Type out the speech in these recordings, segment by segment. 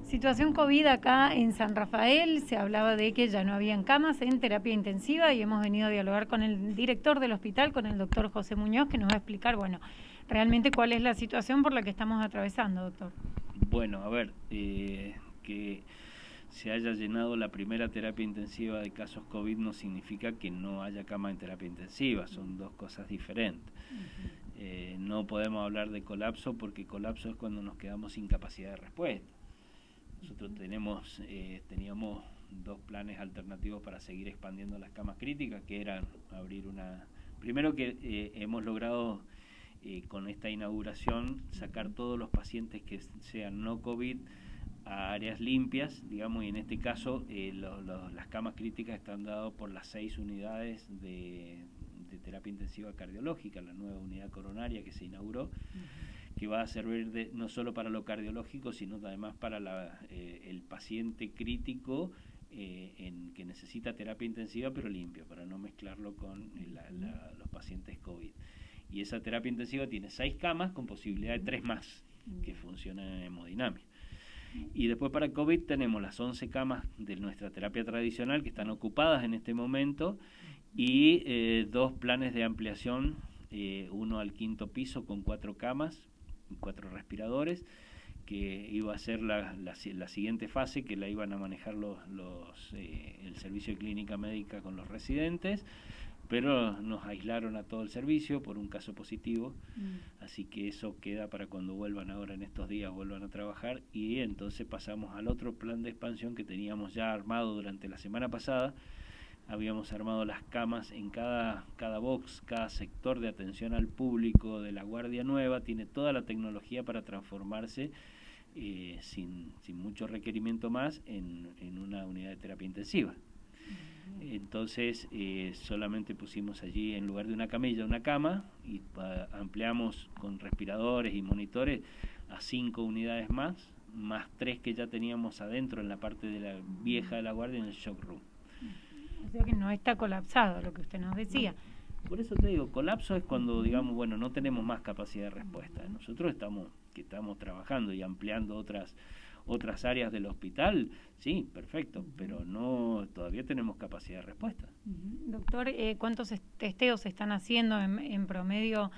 Situación COVID acá en San Rafael, se hablaba de que ya no habían camas en terapia intensiva y hemos venido a dialogar con el director del hospital, con el doctor José Muñoz, que nos va a explicar, bueno, realmente cuál es la situación por la que estamos atravesando, doctor. Bueno, a ver, que se haya llenado la primera terapia intensiva de casos COVID no significa que no haya cama en terapia intensiva, son dos cosas diferentes. No podemos hablar de colapso porque colapso es cuando nos quedamos sin capacidad de respuesta. Nosotros teníamos dos planes alternativos para seguir expandiendo las camas críticas, que eran abrir una... Primero que hemos logrado con esta inauguración sacar todos los pacientes que sean no COVID a áreas limpias, digamos, y en este caso las camas críticas están dadas por las 6 unidades de terapia intensiva cardiológica, la nueva unidad coronaria que se inauguró, que va a servir no solo para lo cardiológico, sino además para el paciente crítico que necesita terapia intensiva pero limpio, para no mezclarlo con los pacientes COVID. Y esa terapia intensiva tiene 6 camas con posibilidad de 3 más que funcionan en hemodinamia. Y después para COVID tenemos las 11 camas de nuestra terapia tradicional que están ocupadas en este momento y 2 planes de ampliación, uno al 5.º piso con 4 camas y 4 respiradores, que iba a ser la siguiente fase, que la iban a manejar el servicio de clínica médica con los residentes, pero nos aislaron a todo el servicio por un caso positivo, así que eso queda para cuando vuelvan ahora en estos días, vuelvan a trabajar, y entonces pasamos al otro plan de expansión que teníamos ya armado durante la semana pasada. Habíamos armado las camas en cada box, cada sector de atención al público de la Guardia Nueva, tiene toda la tecnología para transformarse sin mucho requerimiento más en una unidad de terapia intensiva. Entonces solamente pusimos allí, en lugar de una camilla, una cama, y ampliamos con respiradores y monitores a 5 unidades más 3 que ya teníamos adentro en la parte de la vieja de la Guardia, en el shock room. O sea que no está colapsado, lo que usted nos decía. Por eso te digo, colapso es cuando, digamos, bueno, no tenemos más capacidad de respuesta. Nosotros estamos trabajando y ampliando otras áreas del hospital, sí, perfecto, pero no, todavía tenemos capacidad de respuesta. Doctor, ¿cuántos testeos se están haciendo en promedio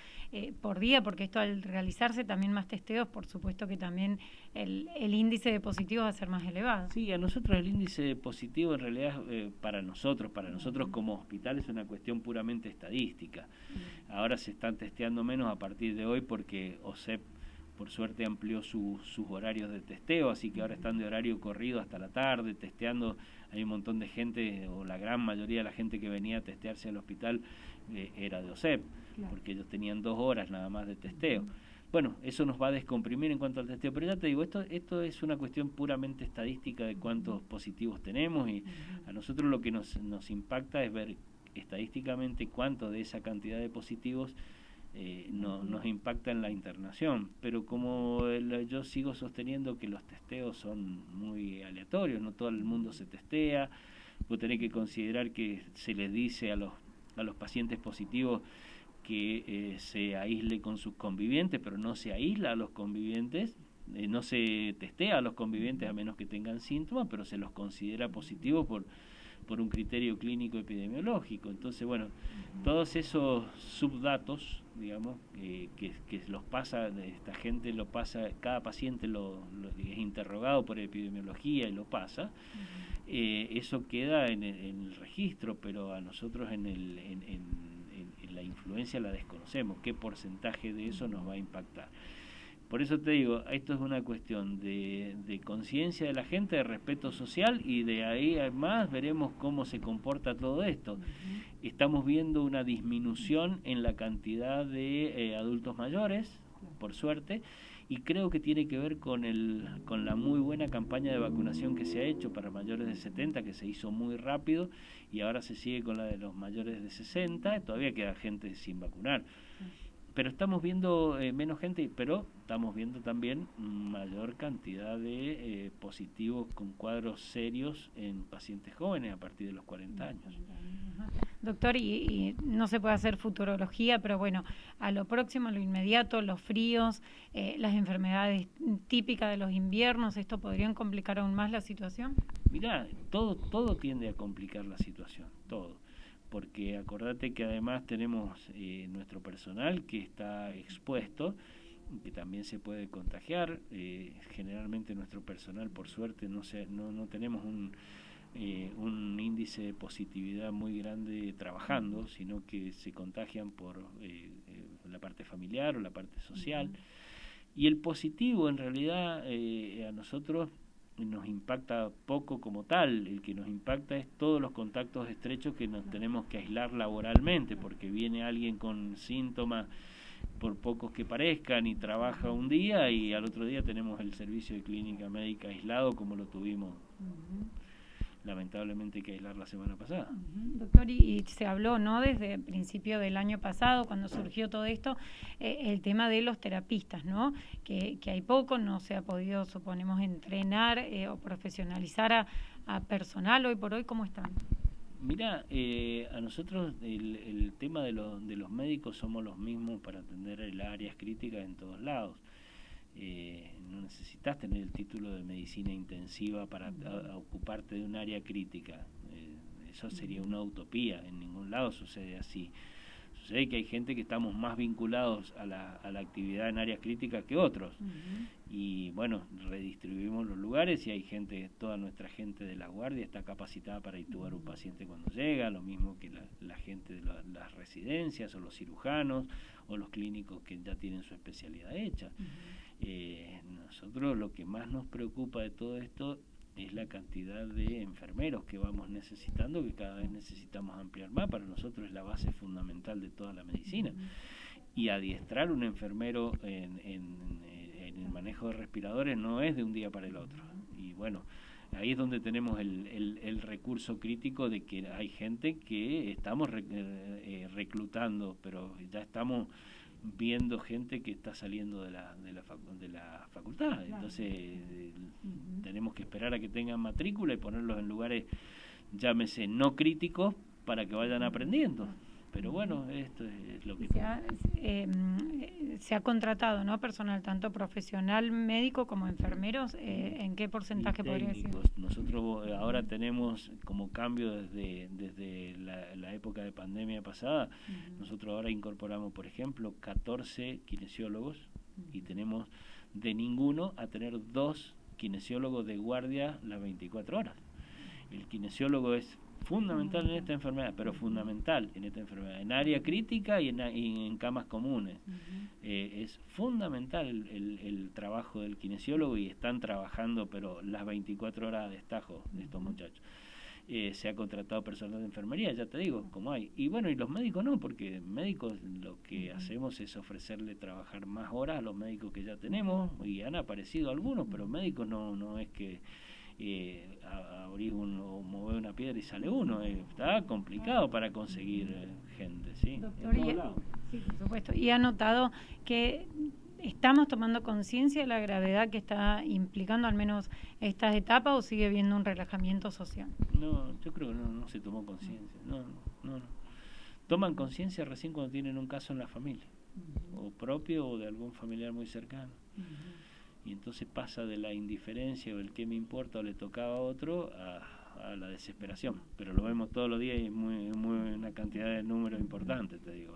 por día? Porque esto, al realizarse también más testeos, por supuesto que también el índice de positivos va a ser más elevado. Sí, a nosotros el índice de positivo en realidad para nosotros como hospital es una cuestión puramente estadística. Ahora se están testeando menos a partir de hoy porque OSEP por suerte amplió sus horarios de testeo, así que ahora están de horario corrido hasta la tarde, testeando. Hay un montón de gente, o la gran mayoría de la gente que venía a testearse al hospital era de OSEP, claro, porque ellos tenían 2 horas nada más de testeo. Bueno, eso nos va a descomprimir en cuanto al testeo, pero ya te digo, esto es una cuestión puramente estadística de cuántos positivos tenemos, y a nosotros lo que nos impacta es ver estadísticamente cuánto de esa cantidad de positivos nos impacta en la internación, pero como yo sigo sosteniendo que los testeos son muy aleatorios, no todo el mundo se testea, vos tenés que considerar que se les dice a los pacientes positivos que se aísle con sus convivientes, pero no se aísla a los convivientes, no se testea a los convivientes a menos que tengan síntomas, pero se los considera positivos por un criterio clínico epidemiológico. Entonces, bueno, todos esos subdatos, digamos, que los pasa, esta gente lo pasa, cada paciente es interrogado por epidemiología y lo pasa, eso queda en el registro, pero a nosotros en la influencia la desconocemos, qué porcentaje de eso nos va a impactar. Por eso te digo, esto es una cuestión de conciencia de la gente, de respeto social, y de ahí además veremos cómo se comporta todo esto. Estamos viendo una disminución en la cantidad de adultos mayores, por suerte, y creo que tiene que ver con la muy buena campaña de vacunación que se ha hecho para mayores de 70, que se hizo muy rápido, y ahora se sigue con la de los mayores de 60, todavía queda gente sin vacunar. Pero estamos viendo menos gente, pero estamos viendo también mayor cantidad de positivos con cuadros serios en pacientes jóvenes a partir de los 40 años. Doctor, y no se puede hacer futurología, pero bueno, a lo próximo, a lo inmediato, los fríos, las enfermedades típicas de los inviernos, ¿esto podrían complicar aún más la situación? Mirá, todo tiende a complicar la situación, todo. Porque acordate que además tenemos nuestro personal que está expuesto, que también se puede contagiar. Generalmente nuestro personal, por suerte, no tenemos un índice de positividad muy grande trabajando, sino que se contagian por la parte familiar o la parte social. Y el positivo en realidad a nosotros nos impacta poco como tal. El que nos impacta es todos los contactos estrechos que nos tenemos que aislar laboralmente, porque viene alguien con síntomas, por pocos que parezcan, y trabaja un día y al otro día tenemos el servicio de clínica médica aislado como lo tuvimos lamentablemente que aislar la semana pasada. Doctor, y se habló, ¿no?, desde el principio del año pasado, cuando surgió todo esto, el tema de los terapistas, ¿no?, que hay poco, no se ha podido, suponemos, entrenar o profesionalizar a personal hoy por hoy. ¿Cómo están? Mira, a nosotros el tema de los médicos somos los mismos para atender el áreas críticas en todos lados. No necesitas tener el título de medicina intensiva para ocuparte de un área crítica. Eso sería una utopía, en ningún lado sucede así. Sucede que hay gente que estamos más vinculados a la actividad en áreas críticas que otros. Y bueno, redistribuimos los lugares y hay gente, toda nuestra gente de la guardia está capacitada para intubar un paciente cuando llega, lo mismo que la gente de las residencias o los cirujanos o los clínicos que ya tienen su especialidad hecha. Nosotros lo que más nos preocupa de todo esto es la cantidad de enfermeros que vamos necesitando, que cada vez necesitamos ampliar más. Para nosotros es la base fundamental de toda la medicina. Y adiestrar un enfermero en el manejo de respiradores no es de un día para el otro. Y bueno, ahí es donde tenemos el recurso crítico de que hay gente que estamos reclutando, pero ya estamos viendo gente que está saliendo de la facultad. Entonces tenemos que esperar a que tengan matrícula y ponerlos en lugares, llámese, no críticos, para que vayan aprendiendo. Pero bueno, esto es lo que se ha contratado, ¿no?, personal tanto profesional médico como enfermeros. ¿En qué porcentaje podría decir? Nosotros ahora tenemos, como cambio desde la época de pandemia pasada, nosotros ahora incorporamos, por ejemplo, 14 kinesiólogos y tenemos de ninguno a tener 2 kinesiólogos de guardia las 24 horas. El kinesiólogo es fundamental en esta enfermedad, pero fundamental en esta enfermedad, en área crítica y en camas comunes. Es fundamental el trabajo del kinesiólogo y están trabajando, pero las 24 horas de destajo de estos muchachos. Se ha contratado personal de enfermería, ya te digo, como hay. Y bueno, y los médicos no, porque médicos lo que hacemos es ofrecerle trabajar más horas a los médicos que ya tenemos, y han aparecido algunos, pero médicos no es que abrir o mover una piedra y sale uno. Está complicado para conseguir gente, ¿sí? Doctor, sí, por supuesto. ¿Y ha notado que estamos tomando conciencia de la gravedad que está implicando al menos estas etapas, o sigue habiendo un relajamiento social? No, yo creo que no se tomó conciencia. No. Toman conciencia recién cuando tienen un caso en la familia, o propio o de algún familiar muy cercano. Y entonces pasa de la indiferencia o el qué me importa o le tocaba a otro a la desesperación. Pero lo vemos todos los días y una cantidad de números importantes, te digo.